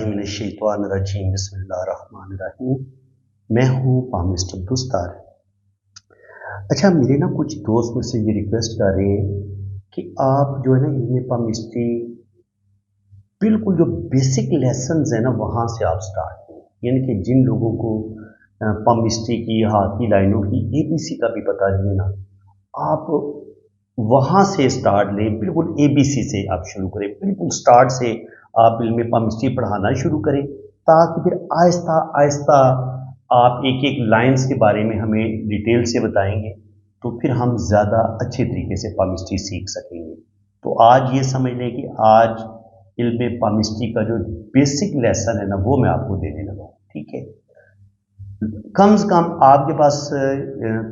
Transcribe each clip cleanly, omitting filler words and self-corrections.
मिनश्शैतानिर्रजीम बिस्मिल्लाहिर्रहमानिर्रहीम। मैं हूँ पामिस्ट अब्दुस्तार। अच्छा, मेरे ना कुछ दोस्त मुझसे ये रिक्वेस्ट कर रहे हैं कि आप जो है ना इल्म पामिस्ट्री बिल्कुल जो बेसिक लेसन्स है ना वहाँ से आप स्टार्ट करें। यानी कि जिन लोगों को पामिस्ट्री की हाथ की लाइनों की ABC का भी पता नहीं है ना, आप वहाँ से स्टार्ट लें। बिल्कुल ABC से आप शुरू करें, बिल्कुल स्टार्ट से आप इल्म पामिस्ट्री पढ़ाना शुरू करें, ताकि फिर आहिस्ता आहिस्ता आप एक एक लाइंस के बारे में हमें डिटेल से बताएंगे, तो फिर हम ज़्यादा अच्छे तरीके से पामिस्ट्री सीख सकेंगे। तो आज ये समझ लें कि आज इल्म पामिस्ट्री का जो बेसिक लेसन है ना वो मैं आपको देने लगा हूँ, ठीक है। कम से कम आपके पास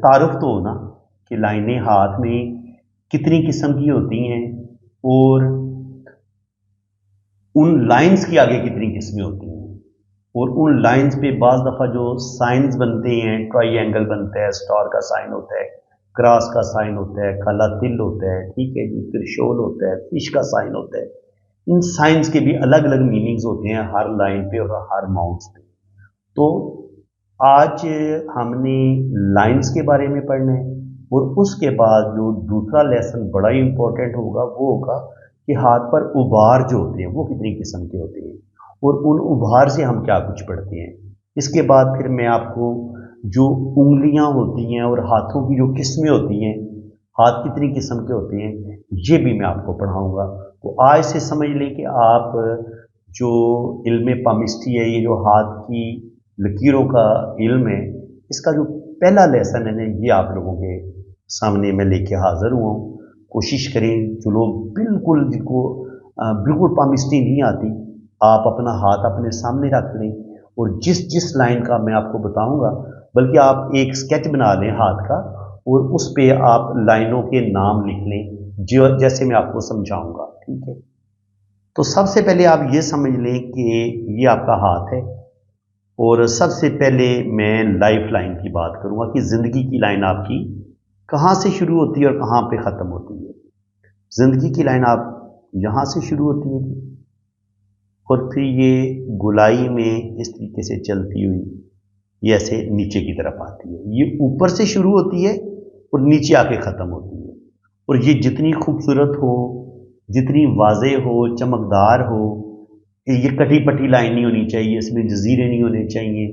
तारुफ तो हो ना कि लाइनें हाथ में कितनी किस्म की होती हैं और उन लाइंस की आगे कितनी किस्में होती हैं, और उन लाइंस पे बाज़ दफ़ा जो साइंस बनते हैं, ट्राइंगल बनता है, स्टार का साइन होता है, क्रॉस का साइन होता है, काला तिल होता है, ठीक है जी, त्रिशूल होता है, फिश का साइन होता है। इन साइंस के भी अलग अलग मीनिंग्स होते हैं हर लाइन पे और हर माउंट्स पे। तो आज हमने लाइंस के बारे में पढ़ना है, और उसके बाद जो दूसरा लेसन बड़ा ही इंपॉर्टेंट होगा वो होगा कि हाथ पर उभार जो होते हैं वो कितनी किस्म के होते हैं, और उन उभार से हम क्या कुछ पढ़ते हैं। इसके बाद फिर मैं आपको जो उंगलियां होती हैं और हाथों की जो किस्में होती हैं, हाथ कितनी किस्म के होते हैं, ये भी मैं आपको पढ़ाऊंगा। तो आज से समझ लें कि आप जो इल्म पामिस्ट्री है, ये जो हाथ की लकीरों का इल्म है, इसका जो पहला लेसन है ना ये आप लोगों के सामने मैं लेके हाजिर हुआ हूँ। कोशिश करें जो लोग बिल्कुल जिनको बिल्कुल पामिस्ट्री नहीं आती, आप अपना हाथ अपने सामने रख लें और जिस जिस लाइन का मैं आपको बताऊंगा, बल्कि आप एक स्केच बना लें हाथ का और उस पे आप लाइनों के नाम लिख लें जो जैसे मैं आपको समझाऊंगा, ठीक है। तो सबसे पहले आप ये समझ लें कि ये आपका हाथ है, और सबसे पहले मैं लाइफ लाइन की बात करूंगा कि जिंदगी की लाइन आपकी कहाँ से शुरू होती है और कहाँ पे ख़त्म होती है। जिंदगी की लाइन आप यहाँ से शुरू होती है और फिर ये गोलाई में इस तरीके से चलती हुई ये ऐसे नीचे की तरफ आती है। ये ऊपर से शुरू होती है और नीचे आके ख़त्म होती है, और ये जितनी खूबसूरत हो, जितनी वाज़े हो, चमकदार हो, ये कटी पटी लाइन नहीं होनी चाहिए, इसमें जजीरे नहीं होने चाहिए,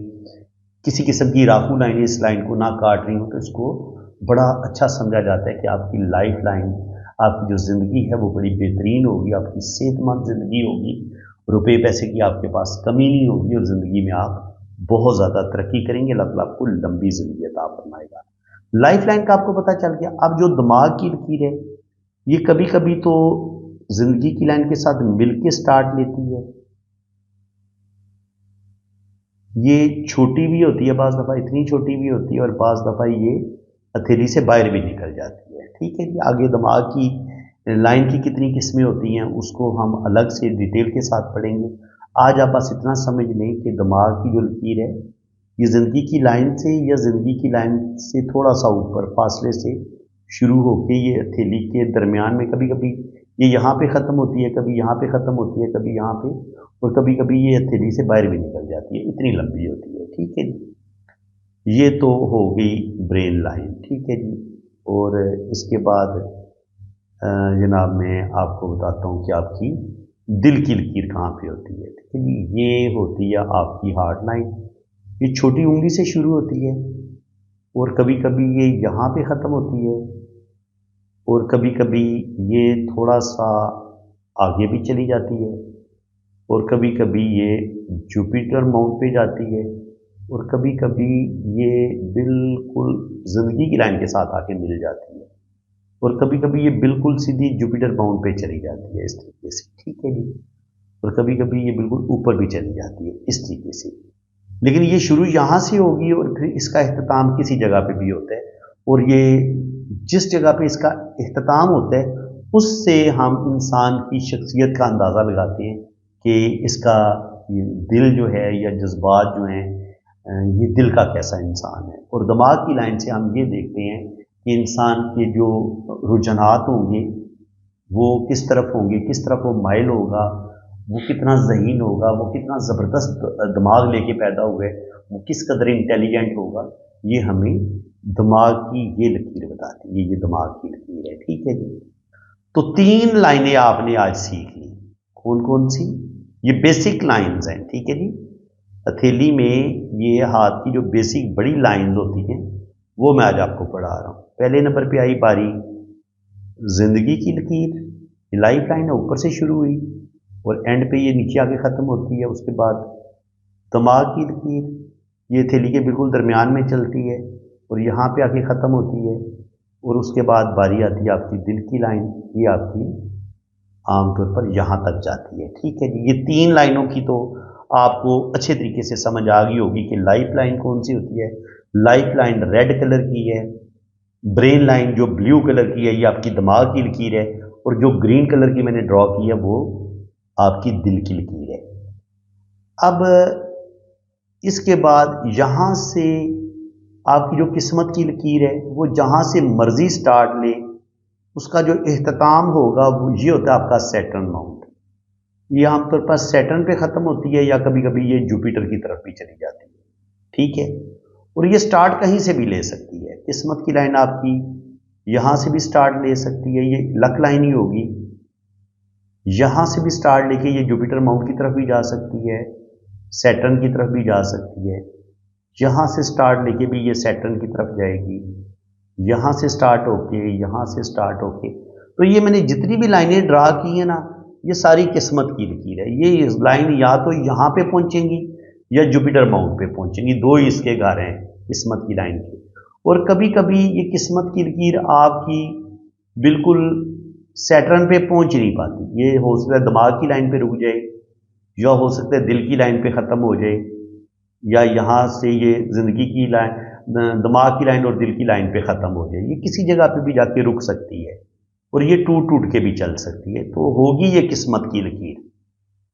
किसी किस्म की राखू लाइनें इस लाइन को ना काट रही हो, तो इसको बड़ा अच्छा समझा जाता है कि आपकी लाइफ लाइन, आपकी जो ज़िंदगी है वो बड़ी बेहतरीन होगी, आपकी सेहतमंद ज़िंदगी होगी, रुपए पैसे की आपके पास कमी नहीं होगी, और ज़िंदगी में आप बहुत ज़्यादा तरक्की करेंगे। अल्लाह ताला आपको लंबी ज़िंदगी अता फरमाएगा। लाइफ लाइन का आपको पता चल गया। अब जो दिमाग की लकीर है, ये कभी कभी तो ज़िंदगी की लाइन के साथ मिल के स्टार्ट लेती है। ये छोटी भी होती है, बाज़ दफ़ा इतनी छोटी भी होती है, और बाज़ दफ़ा ये हथेली से बाहर भी निकल जाती है, ठीक है। आगे दिमाग की लाइन की कितनी किस्में होती हैं उसको हम अलग से डिटेल के साथ पढ़ेंगे। आज आप बस इतना समझ लें कि दिमाग की जो लकीर है ये ज़िंदगी की लाइन से या ज़िंदगी की लाइन से थोड़ा सा ऊपर फासले से शुरू होकर ये हथेली के दरमियान में कभी कभी ये यहाँ पे ख़त्म होती है, कभी यहाँ पे ख़त्म होती है, कभी यहाँ पे, और कभी कभी ये हथेली से बाहर भी निकल जाती है, इतनी लंबी होती है, ठीक है जी। ये तो हो गई ब्रेन लाइन, ठीक है जी। और इसके बाद जनाब मैं आपको बताता हूँ कि आपकी दिल की लकीर कहाँ पे होती है, ठीक है जी। ये होती है आपकी हार्ट लाइन। ये छोटी उंगली से शुरू होती है, और कभी कभी ये यहाँ पे ख़त्म होती है, और कभी कभी ये थोड़ा सा आगे भी चली जाती है, और कभी कभी ये जुपिटर माउंट पे जाती है, और कभी कभी ये बिल्कुल ज़िंदगी की लाइन के साथ आके मिल जाती है, और कभी कभी ये बिल्कुल सीधी जुपिटर माउंट पे चली जाती है इस तरीके से, ठीक है जी। और कभी कभी ये बिल्कुल ऊपर भी चली जाती है इस तरीके से। लेकिन ये शुरू यहाँ से होगी और फिर इसका इख्तिताम किसी जगह पे भी होता है, और ये जिस जगह पे इसका इख्तिताम होता है उससे हम इंसान की शख्सियत का अंदाज़ा लगाते हैं कि इसका दिल जो है या जज्बात जो हैं ये दिल का कैसा इंसान है। और दिमाग की लाइन से हम ये देखते हैं कि इंसान के जो रुझानात होंगे वो किस तरफ होंगे, किस तरफ वो माइल होगा, वो कितना ज़हीन होगा, वो कितना ज़बरदस्त दिमाग लेके पैदा हुआ है, वो किस कदर इंटेलिजेंट होगा, ये हमें दिमाग की ये लकीर बताती है। ये दिमाग की लकीर है, ठीक है जी। तो 3 लाइनें आपने आज सीख ली। कौन कौन सी? ये बेसिक लाइंस हैं, ठीक है जी। हथेली में ये हाथ की जो बेसिक बड़ी लाइंस होती हैं वो मैं आज आपको पढ़ा रहा हूँ। पहले नंबर पे आई बारी जिंदगी की लकीर, ये लाइफ लाइन है, ऊपर से शुरू हुई और एंड पे ये नीचे आके ख़त्म होती है। उसके बाद दिमाग की लकीर, ये हथेली के बिल्कुल दरमियान में चलती है और यहाँ पे आके ख़त्म होती है। और उसके बाद बारी आती है आपकी दिल की लाइन, ये आपकी आमतौर पर यहाँ तक जाती है, ठीक है जी। ये 3 लाइनों की तो आपको अच्छे तरीके से समझ आ गई होगी कि लाइफ लाइन कौन सी होती है। लाइफ लाइन रेड कलर की है, ब्रेन लाइन जो ब्लू कलर की है ये आपकी दिमाग की लकीर है, और जो ग्रीन कलर की मैंने ड्रॉ की है वो आपकी दिल की लकीर है। अब इसके बाद यहाँ से आपकी जो किस्मत की लकीर है वो जहाँ से मर्जी स्टार्ट ले, उसका जो इख्तिताम होगा वो ये होता है आपका सैटर्न माउंट। ये आमतौर पर सैटर्न पे ख़त्म होती है या कभी कभी ये जुपिटर की तरफ भी चली जाती है, ठीक है। और ये स्टार्ट कहीं से भी ले सकती है। किस्मत की लाइन आपकी यहाँ से भी स्टार्ट ले सकती है, ये लक लाइन ही होगी। यहाँ से भी स्टार्ट लेके ये जुपिटर माउंट की तरफ भी जा सकती है, सैटर्न की तरफ भी जा सकती है। यहाँ से स्टार्ट लेके भी ये सैटर्न की तरफ जाएगी, यहाँ से स्टार्ट होके, यहाँ से स्टार्ट होके। तो ये मैंने जितनी भी लाइनें ड्रा की हैं ना, ये सारी किस्मत की लकीर है। ये लाइन या तो यहाँ पे पहुँचेंगी या जुपिटर माउंट पे पहुँचेंगी, 2 ही इसके घर हैं किस्मत की लाइन के। और कभी कभी ये किस्मत की लकीर आपकी बिल्कुल सैटर्न पे पहुँच नहीं पाती। ये हो सकता है दिमाग की लाइन पे रुक जाए, या हो सकता है दिल की लाइन पे ख़त्म हो जाए, या यहाँ से ये ज़िंदगी की लाइन, दिमाग की लाइन और दिल की लाइन पे ख़त्म हो जाए। ये किसी जगह पे भी जाके रुक सकती है और ये टूट टूट के भी चल सकती है। तो होगी ये किस्मत की लकीर।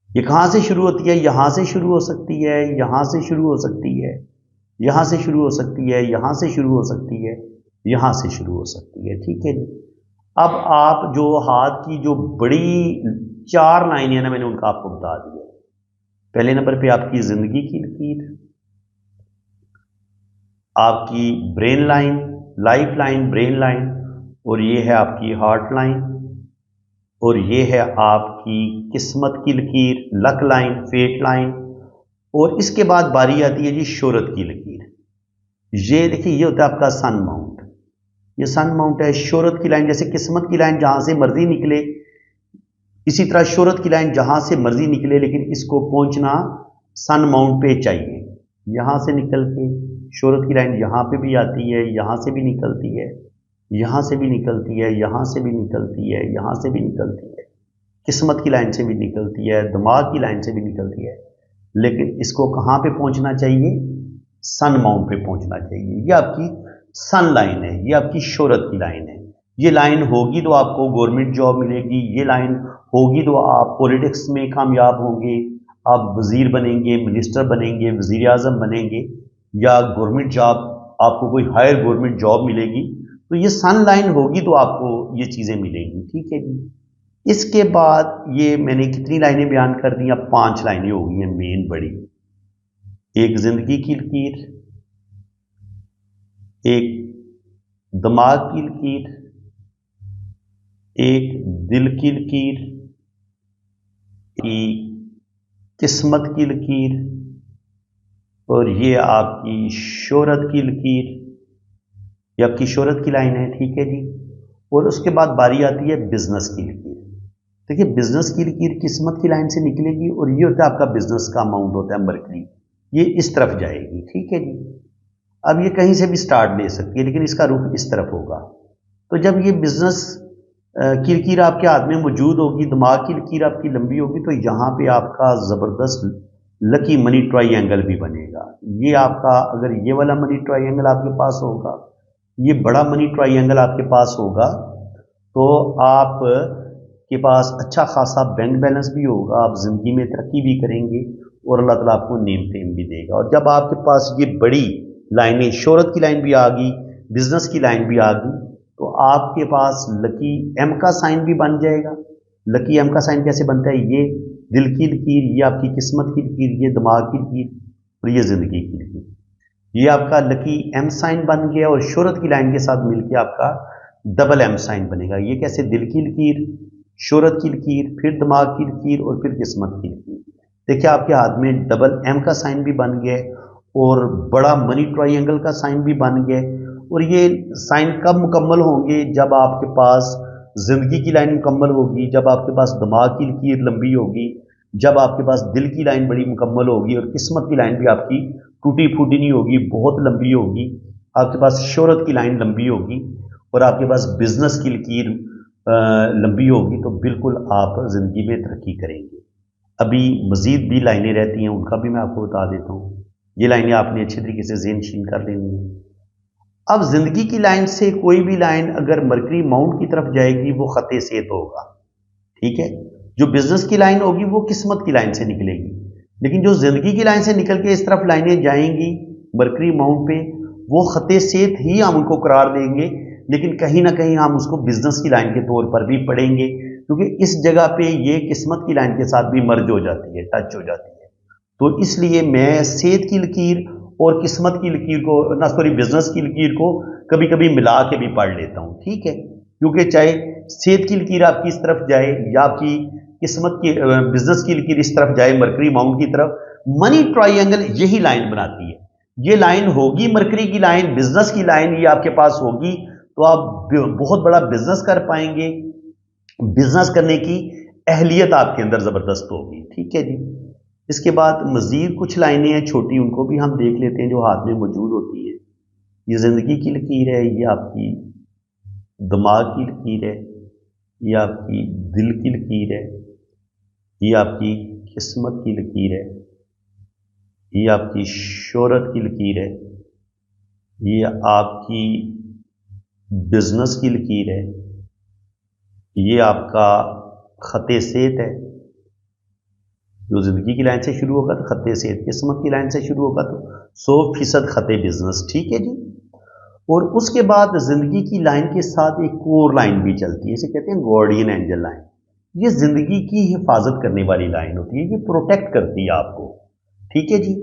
ये कहाँ से शुरू होती है? यहाँ से शुरू हो सकती है, यहाँ से शुरू हो सकती है, यहाँ से शुरू हो सकती है, यहाँ से शुरू हो सकती है, यहाँ से शुरू हो सकती है, ठीक है जी। अब आप जो हाथ की जो बड़ी 4 लाइनें हैं ना, मैंने उनका आपको बता दिया। पहले नंबर पे आपकी जिंदगी की लकीर, आपकी brain line, life line, brain line, और ये है आपकी हार्ट लाइन, और ये है आपकी किस्मत की लकीर, लक लाइन, फेट लाइन। और इसके बाद बारी आती है जी शोहरत की लकीर। ये देखिए, ये होता है आपका सन माउंट। ये सन माउंट है, शोहरत की लाइन। जैसे किस्मत की लाइन जहां से मर्जी निकले, इसी तरह शोहरत की लाइन जहां से मर्जी निकले, लेकिन इसको पहुंचना सन माउंट पे चाहिए। यहां से निकल के शोहरत की लाइन यहाँ पे भी आती है, यहाँ से भी निकलती है, यहाँ से भी निकलती है, यहाँ से भी निकलती है, यहाँ से भी निकलती है, किस्मत की लाइन से भी निकलती है, दिमाग की लाइन से भी निकलती है। लेकिन इसको कहाँ पे पहुंचना चाहिए? सन माउंट पे पहुंचना चाहिए। ये आपकी सन लाइन है, ये आपकी शोहरत की लाइन है। ये लाइन होगी तो आपको गवर्नमेंट जॉब मिलेगी, ये लाइन होगी तो आप पॉलिटिक्स में कामयाब होंगे, आप वजीर बनेंगे, मिनिस्टर बनेंगे, वजीर आजम बनेंगे, या गवर्नमेंट जॉब, आपको कोई हायर गवर्नमेंट जॉब मिलेगी। तो ये सन लाइन होगी तो आपको ये चीज़ें मिलेंगी, ठीक है जी। इसके बाद ये मैंने कितनी लाइनें बयान कर दी? अब 5 लाइनें हो गई हैं मेन बड़ी। एक जिंदगी की लकीर, एक दिमाग की लकीर, एक दिल की लकीर, किस्मत की लकीर, और ये आपकी शोहरत की लकीर, ये आपकी शोहरत की लाइन है, ठीक है जी। और उसके बाद बारी आती है बिजनेस की लकीर। देखिए, बिजनेस की लकीर किस्मत की लाइन से निकलेगी और ये होता है आपका बिजनेस का अमाउंट होता है मरकरी, ये इस तरफ जाएगी, ठीक है जी। अब ये कहीं से भी स्टार्ट ले सकती है, लेकिन इसका रुख इस तरफ होगा। तो जब ये बिजनेस की लकीर आपके हाथ में मौजूद होगी, दिमाग की लकीर आपकी लंबी होगी, तो यहाँ पे आपका ज़बरदस्त लकी मनी ट्रायंगल भी बनेगा। ये आपका, अगर ये वाला मनी ट्रायंगल आपके पास होगा, ये बड़ा मनी ट्रायंगल आपके पास होगा, तो आप के पास अच्छा खासा बैंक बैलेंस भी होगा, आप ज़िंदगी में तरक्की भी करेंगे और अल्लाह ताला आपको नेमतें भी देगा। और जब आपके पास ये बड़ी लाइनें, शोहरत की लाइन भी आ गई, बिजनेस की लाइन भी आ गई, तो आपके पास लकी एम का साइन भी बन जाएगा। लकी एम का साइन कैसे बनता है? ये दिल की लकीर, ये आपकी किस्मत की लकीर, ये दिमाग की लकीर और ये जिंदगी की लकीर, ये आपका लकी एम साइन बन गया। और शोहरत की लाइन के साथ मिलकर आपका डबल एम साइन बनेगा। ये कैसे? दिल की लकीर, शोहरत की लकीर, फिर दिमाग की लकीर और फिर किस्मत की लकीर। देखिए आपके हाथ में डबल एम का साइन भी बन गया और बड़ा मनी ट्रायंगल का साइन भी बन गया। और ये साइन कब मुकम्मल होंगे? जब आपके पास जिंदगी की लाइन मुकम्मल होगी, जब आपके पास दिमाग की लकीर लंबी होगी, जब आपके पास दिल की लाइन बड़ी मुकम्मल होगी और किस्मत की लाइन भी आपकी टूटी फूटी नहीं होगी, बहुत लंबी होगी। आपके पास शोहरत की लाइन लंबी होगी और आपके पास बिजनेस की लकीर लंबी होगी, तो बिल्कुल आप जिंदगी में तरक्की करेंगे। अभी मजीद भी लाइनें रहती हैं, उनका भी मैं आपको बता देता हूँ। ये लाइनें आपने अच्छे तरीके से ज़हन-नशीन कर लेनी है। अब जिंदगी की लाइन से कोई भी लाइन अगर मरकरी माउंट की तरफ जाएगी वो खते सेहत होगा, ठीक है। जो बिजनेस की लाइन होगी वो किस्मत की लाइन से निकलेगी, लेकिन जो जिंदगी की लाइन से निकल के इस तरफ लाइनें जाएंगी मरकरी माउंट पे, वो खते सेहत ही हम उनको करार देंगे, लेकिन कहीं ना कहीं हम उसको बिजनेस की लाइन के तौर पर भी पढ़ेंगे, क्योंकि इस जगह पे ये किस्मत की लाइन के साथ भी मर्ज हो जाती है, टच हो जाती है। तो इसलिए मैं सेहत की लकीर और किस्मत की लकीर को ना, सॉरी, बिजनेस की लकीर को कभी कभी मिला के भी पढ़ लेता हूँ, ठीक है। क्योंकि चाहे सेहत की लकीर आपकी इस तरफ जाए या आपकी किस्मत की बिजनेस की लकीर इस तरफ जाए मरकरी माउंट की तरफ, मनी ट्रायंगल यही लाइन बनाती है। ये लाइन होगी मरकरी की लाइन, बिजनेस की लाइन, ये आपके पास होगी तो आप बहुत बड़ा बिजनेस कर पाएंगे। बिजनेस करने की अहलियत आपके अंदर जबरदस्त होगी, ठीक है जी। इसके बाद मजीद कुछ लाइनें हैं छोटी, उनको भी हम देख लेते हैं जो हाथ में मौजूद होती है। ये जिंदगी की लकीर है, ये आपकी दिमाग की लकीर है, ये आपकी दिल की लकीर है, ये आपकी किस्मत की लकीर है, ये आपकी शोहरत की लकीर है, ये आपकी बिजनेस की लकीर है, ये आपका खते सेहत है। जो जिंदगी की लाइन से शुरू होगा तो खते सेहत, किस्मत की लाइन से शुरू होगा तो 100% खते बिजनेस, ठीक है जी। और उसके बाद जिंदगी की लाइन के साथ एक और लाइन भी चलती है, इसे कहते हैं गार्डियन एंजल लाइन। ये जिंदगी की हिफाजत करने वाली लाइन होती है, ये प्रोटेक्ट करती है आपको, ठीक है जी।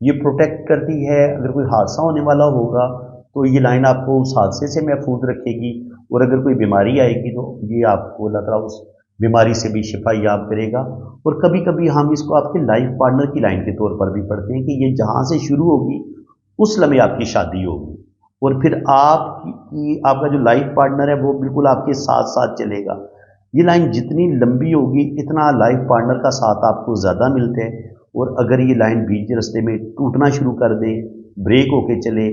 ये प्रोटेक्ट करती है, अगर कोई हादसा होने वाला होगा तो ये लाइन आपको उस हादसे से महफूज रखेगी, और अगर कोई बीमारी आएगी तो ये आपको अल्लाह ताला उस बीमारी से भी शिफा याब करेगा। और कभी कभी हम इसको आपके लाइफ पार्टनर की लाइन के तौर पर भी पढ़ते हैं कि ये जहाँ से शुरू होगी उस लम्हे आपकी शादी होगी, और फिर आपका जो लाइफ पार्टनर है वो बिल्कुल आपके साथ साथ चलेगा। ये लाइन जितनी लंबी होगी इतना लाइफ पार्टनर का साथ आपको ज़्यादा मिलता है। और अगर ये लाइन बीच रास्ते में टूटना शुरू कर दे, ब्रेक होके चले,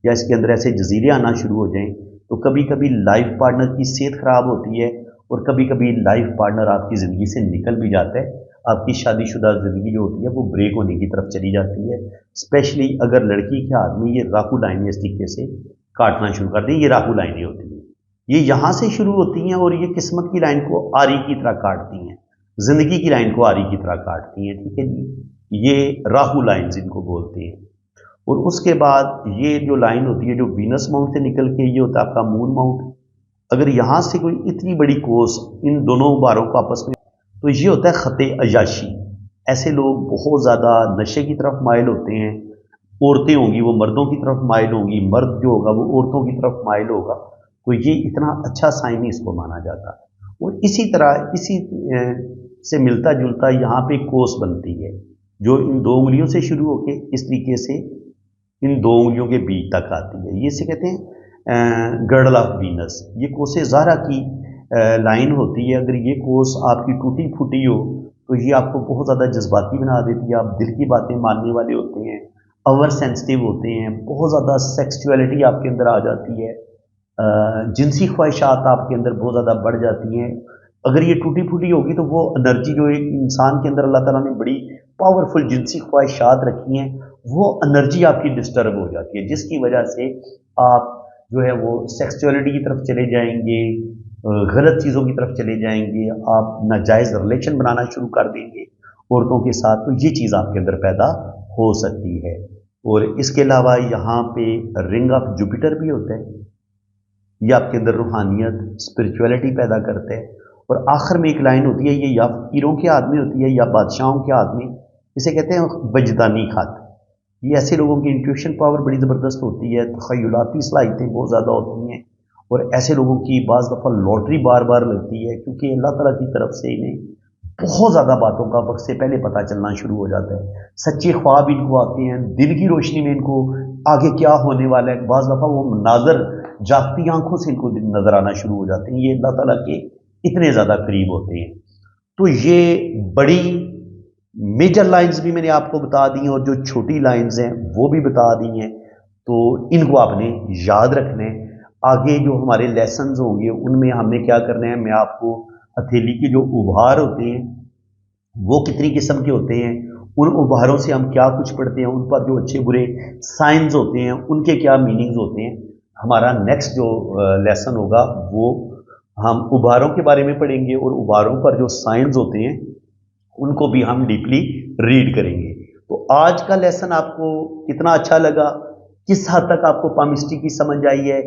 या इसके अंदर ऐसे जजीरे आना शुरू हो जाएं, तो कभी कभी लाइफ पार्टनर की सेहत खराब होती है और कभी कभी लाइफ पार्टनर आपकी ज़िंदगी से निकल भी जाता है। आपकी शादीशुदा ज़िंदगी जो होती है वो ब्रेक होने की तरफ चली जाती है। स्पेशली अगर लड़की के हाथ में ये राहु लाइनें इस तरीके से काटना शुरू कर दी, ये राहु लाइनें होती हैं, ये यहाँ से शुरू होती हैं और ये किस्मत की लाइन को आरी की तरह काटती हैं, ज़िंदगी की लाइन को आरी की तरह काटती हैं, ठीक है जी। ये राहु लाइन इनको बोलते हैं। और उसके बाद ये जो लाइन होती है जो वीनस माउंट से निकल के, ये होता है आपका मून माउंट। अगर यहाँ से कोई इतनी बड़ी कोस इन दोनों बारों को आपस में, तो ये होता है खते अयाशी। ऐसे लोग बहुत ज़्यादा नशे की तरफ माइल होते हैं। औरतें होंगी वो मर्दों की तरफ माइल होंगी, मर्द जो होगा वो औरतों की तरफ माइल होगा, तो ये इतना अच्छा साइन ही इसको माना जाता है। और इसी तरह इसी से मिलता जुलता यहाँ पे कोस बनती है जो इन दो उंगलियों से शुरू होके इस तरीके से इन दो उंगलियों के बीच तक आती है। ये इसे कहते हैं गर्डल ऑफ वीनस। ये कोसे ज़हरा की लाइन होती है। अगर ये कोस आपकी टूटी फूटी हो तो ये आपको बहुत ज़्यादा जज्बाती बना देती है। आप दिल की बातें मानने वाले होते हैं, ओवर सेंसिटिव होते हैं, बहुत ज़्यादा सेक्सुअलिटी आपके अंदर आ जाती है, जिनसी ख्वाहिशात आपके अंदर बहुत ज़्यादा बढ़ जाती हैं। अगर ये टूटी फूटी होगी तो वो एनर्जी जो एक इंसान के अंदर अल्लाह ताला ने बड़ी पावरफुल जिनसी ख्वाहिशात रखी हैं, वो एनर्जी आपकी डिस्टर्ब हो जाती है, जिसकी वजह से आप जो है वो सेक्सुअलिटी की तरफ चले जाएंगे, गलत चीज़ों की तरफ चले जाएंगे, आप नाजायज़ रिलेशन बनाना शुरू कर देंगे औरतों के साथ, तो ये चीज़ आपके अंदर पैदा हो सकती है। और इसके अलावा यहाँ पे रिंग ऑफ जुपिटर भी होता है, ये आपके अंदर रूहानियत, स्पिरिचुअलिटी पैदा करते हैं। और आखिर में एक लाइन होती है, ये या फकीरों के हाथ में होती है या बादशाहों के हाथ में, इसे कहते हैं वजदानी खत। ये ऐसे लोगों की इंट्यूशन पावर बड़ी ज़बरदस्त होती है, तखयलाती सलाहियतें बहुत ज़्यादा होती हैं, और ऐसे लोगों की बाज़ दफ़ा लॉटरी बार बार लगती है, क्योंकि अल्लाह ताला की तरफ से इन्हें बहुत ज़्यादा बातों का वक्त से पहले पता चलना शुरू हो जाता है। सच्चे ख्वाब इनको आते हैं, दिन की रोशनी में इनको आगे क्या होने वाला है, बाज़ दफ़ा वो नाज़र जागती आंखों से इनको नज़र आना शुरू हो जाते हैं। ये अल्लाह ताला के इतने ज़्यादा करीब होते हैं। तो ये बड़ी मेजर लाइंस भी मैंने आपको बता दी हैं, और जो छोटी लाइंस हैं वो भी बता दी हैं। तो इनको आपने याद रखना है। आगे जो हमारे लेसन्स होंगे उनमें हमने क्या करना है, मैं आपको हथेली के जो उभार होते हैं वो कितनी किस्म के होते हैं, उन उभारों से हम क्या कुछ पढ़ते हैं, उन पर जो अच्छे बुरे साइंस होते हैं उनके क्या मीनिंग्स होते हैं। हमारा नेक्स्ट जो लेसन होगा वो हम उभारों के बारे में पढ़ेंगे, और उभारों पर जो साइंस होते हैं उनको भी हम डीपली रीड करेंगे। तो आज का लेसन आपको कितना अच्छा लगा, किस हद तक आपको पामिस्ट्री की समझ आई है,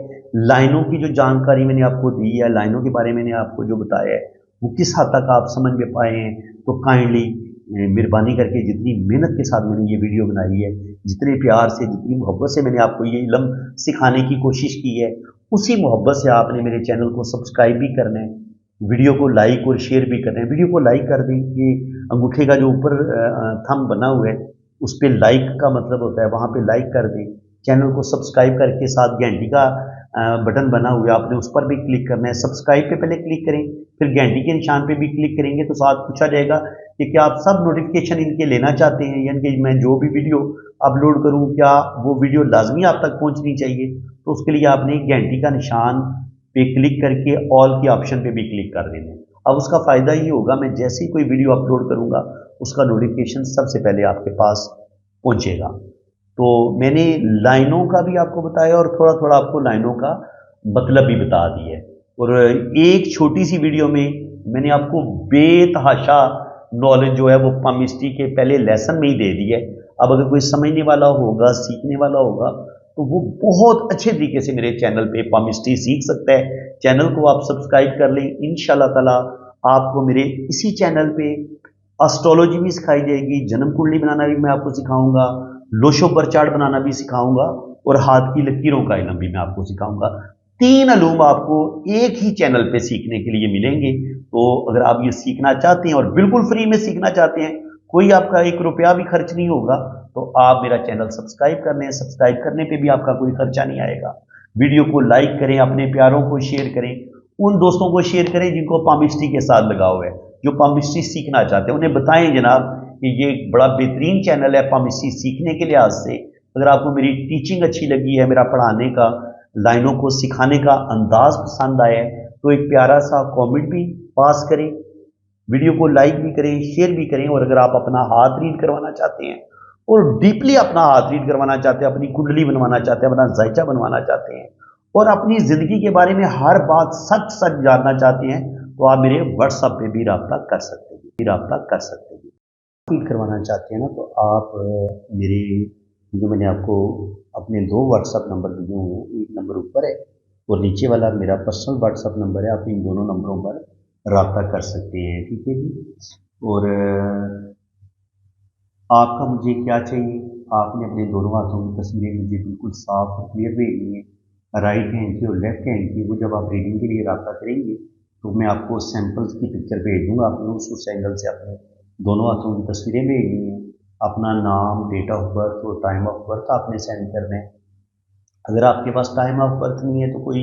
लाइनों की जो जानकारी मैंने आपको दी है, लाइनों के बारे में मैंने आपको जो बताया है वो किस हद तक आप समझ में पाए हैं, तो काइंडली मेहरबानी करके जितनी मेहनत के साथ मैंने ये वीडियो बनाई है, जितने प्यार से, जितनी मोहब्बत से मैंने आपको ये इल्म सिखाने की कोशिश की है, उसी मोहब्बत से आपने मेरे चैनल को सब्सक्राइब भी करना है, वीडियो को लाइक और शेयर भी करना है। वीडियो को लाइक कर दें, ये अंगूठे का जो ऊपर थंब बना हुआ है उस पर लाइक का मतलब होता है, वहाँ पे लाइक कर दें। चैनल को सब्सक्राइब करके साथ घंटी का बटन बना हुआ है, आपने उस पर भी क्लिक करना है। सब्सक्राइब पे पहले क्लिक करें, फिर घंटी के निशान पे भी क्लिक करेंगे तो साथ पूछा जाएगा कि क्या आप सब नोटिफिकेशन इनके लेना चाहते हैं, यानी कि मैं जो भी वीडियो अपलोड करूं क्या वो वीडियो लाजमी आप तक पहुंचनी चाहिए। तो उसके लिए आपने घंटी का निशान पे क्लिक करके ऑल के ऑप्शन पे भी क्लिक कर देना है। अब उसका फ़ायदा ये होगा, मैं जैसे ही कोई वीडियो अपलोड करूंगा उसका नोटिफिकेशन सबसे पहले आपके पास पहुंचेगा। तो मैंने लाइनों का भी आपको बताया और थोड़ा थोड़ा आपको लाइनों का मतलब भी बता दिया है, और एक छोटी सी वीडियो में मैंने आपको बेतहाशा नॉलेज जो है वो पामिस्ट्री के पहले लेसन में ही दे दी है। अब अगर कोई समझने वाला होगा, सीखने वाला होगा, तो वो बहुत अच्छे तरीके से मेरे चैनल पे पामिस्ट्री सीख सकता है। चैनल को आप सब्सक्राइब कर लें, इंशाल्लाह ताला आपको मेरे इसी चैनल पे एस्ट्रोलॉजी भी सिखाई जाएगी, जन्म कुंडली बनाना भी मैं आपको सिखाऊंगा, लोशो पर चार्ट बनाना भी सिखाऊंगा, और हाथ की लकीरों का इल्म भी मैं आपको सिखाऊंगा। 3 इल्म आपको एक ही चैनल पे सीखने के लिए मिलेंगे। तो अगर आप ये सीखना चाहते हैं और बिल्कुल फ्री में सीखना चाहते हैं, कोई आपका 1 रुपया भी खर्च नहीं होगा, तो आप मेरा चैनल सब्सक्राइब कर लें। सब्सक्राइब करने पे भी आपका कोई खर्चा नहीं आएगा। वीडियो को लाइक करें, अपने प्यारों को शेयर करें, उन दोस्तों को शेयर करें जिनको पामिस्ट्री के साथ लगाव है, जो पामिस्ट्री सीखना चाहते हैं, उन्हें बताएं जनाब कि ये एक बड़ा बेहतरीन चैनल है पामिस्ट्री सीखने के लिहाज से। अगर आपको मेरी टीचिंग अच्छी लगी है, मेरा पढ़ाने का, लाइनों को सिखाने का अंदाज पसंद आया है, तो एक प्यारा सा कमेंट भी पास करें, वीडियो को लाइक भी करें, शेयर भी करें। और अगर आप अपना हाथ रीड करवाना चाहते हैं और डीपली अपना हाथ रीड करवाना चाहते हैं, अपनी कुंडली बनवाना चाहते हैं, अपना जायचा बनवाना चाहते हैं, और अपनी ज़िंदगी के बारे में हर बात सच सच जानना चाहते हैं, तो आप मेरे व्हाट्सएप पे भी रब्ता कर सकते हैं। रीड करवाना चाहते हैं ना, तो आप मेरे जो मैंने आपको अपने 2 व्हाट्सएप नंबर दिए हुए हैं, एक नंबर ऊपर है और नीचे वाला मेरा पर्सनल व्हाट्सएप नंबर है, आप इन दोनों नंबरों पर रब्ता कर सकते हैं, ठीक है जी। और आपका मुझे क्या चाहिए, आपने अपने दोनों हाथों की तस्वीरें मुझे बिल्कुल साफ और क्लियर भेजनी है, राइट हैंड की और लेफ्ट हैंड की। वो जब आप रीडिंग के लिए रब्ता करेंगे तो मैं आपको सैंपल्स की पिक्चर भेज दूँगा, आपने उस एंगल से अपने दोनों हाथों की तस्वीरें भेजनी है। अपना नाम, डेट ऑफ बर्थ और टाइम ऑफ बर्थ आपने सेंड करना है। अगर आपके पास टाइम ऑफ बर्थ नहीं है तो कोई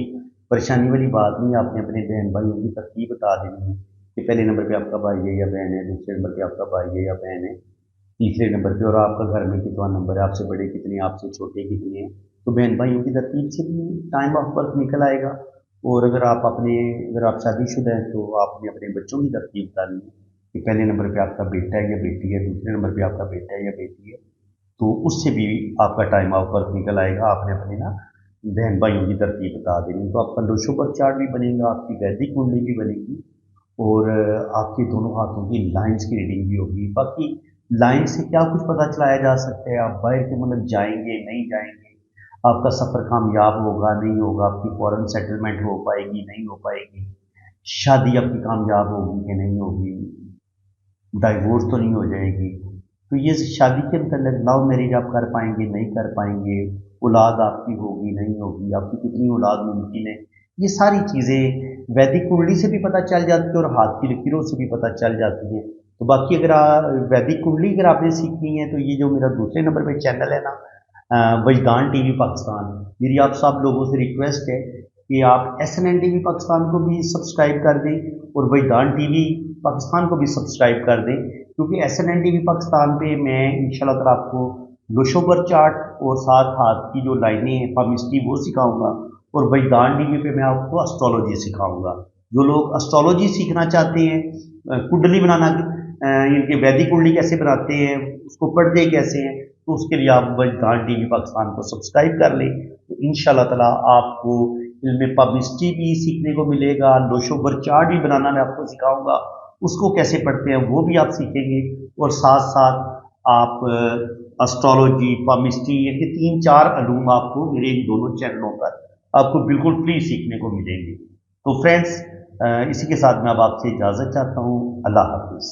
परेशानी वाली बात नहीं, आपने अपने बहन भाइयों की तरतीब बता देनी है कि पहले नंबर पे आपका भाई है या बहन है, दूसरे नंबर पे आपका भाई है या बहन है, तीसरे नंबर पे, और आपका घर में कितना नंबर है, आपसे बड़े कितने, आपसे छोटे कितने हैं। तो बहन भाइयों की तरतीब से भी टाइम ऑफ बर्थ निकल आएगा। और अगर आप शादीशुदा हैं तो आपने अपने बच्चों की तरतीब डालनी है कि पहले नंबर पे आपका बेटा है या बेटी है, दूसरे नंबर पे आपका बेटा है या बेटी है, तो उससे भी आपका टाइम ऑफ बर्थ निकल आएगा। आपने अपने ना बहन भाइयों की तरतीब बता देनी, तो आपका लोशो पर चार्ट भी बनेगा, आपकी वैदिक कुंडली भी बनेगी, और आपके दोनों हाथों की लाइंस की रीडिंग भी होगी। बाकी लाइन से क्या कुछ पता चलाया जा सकता है, आप बाहर के मुल्क जाएंगे नहीं जाएंगे, आपका सफ़र कामयाब होगा नहीं होगा, आपकी फॉरेन सेटलमेंट हो पाएगी नहीं हो पाएगी, शादी आपकी कामयाब होगी कि नहीं होगी, डाइवोर्स तो नहीं हो जाएगी। तो ये शादी के मतलब लव मैरिज आप कर पाएंगे नहीं कर पाएंगे, औलाद आपकी होगी नहीं होगी, आपकी कितनी औलाद मुमकिन है, ये सारी चीज़ें वैदिक कुंडली से भी पता चल जाती है और हाथ की लकीरों से भी पता चल जाती हैं। तो बाकी अगर वैदिक कुंडली अगर आपने सीखनी है तो ये जो मेरा दूसरे नंबर पे चैनल है ना, वजदान टीवी पाकिस्तान, मेरी आप सब लोगों से रिक्वेस्ट है कि आप SNN टीवी पाकिस्तान को भी सब्सक्राइब कर दें और वजदान टीवी पाकिस्तान को भी सब्सक्राइब कर दें, क्योंकि SNN टीवी पाकिस्तान पे मैं इंशाल्लाह ताला आपको लोशोबर चार्ट और साथ हाथ की जो लाइनें हैं पामिस्ट्री वो सिखाऊंगा, और वजदान टीवी पे मैं आपको एस्ट्रोलॉजी सिखाऊंगा। जो लोग एस्ट्रोलॉजी सीखना चाहते हैं, कुंडली बनाना, इनके वैदिक कुंडली कैसे बनाते हैं, उसको पढ़ते कैसे हैं, तो उसके लिए आप वजदान टीवी पाकिस्तान को सब्सक्राइब कर लें। तो इंशाल्लाह ताला आपको इनमें पामिस्ट्री भी सीखने को मिलेगा, लोशोबर चार्ट भी बनाना मैं आपको सिखाऊंगा, उसको कैसे पढ़ते हैं वो भी आप सीखेंगे, और साथ साथ आप एस्ट्रोलॉजी पामिस्ट्री ये 3-4 अलूम आपको मेरे इन दोनों चैनलों पर आपको बिल्कुल फ्री सीखने को मिलेंगे। तो फ्रेंड्स, इसी के साथ मैं अब आपसे इजाज़त चाहता हूँ। अल्लाह हाफिज़।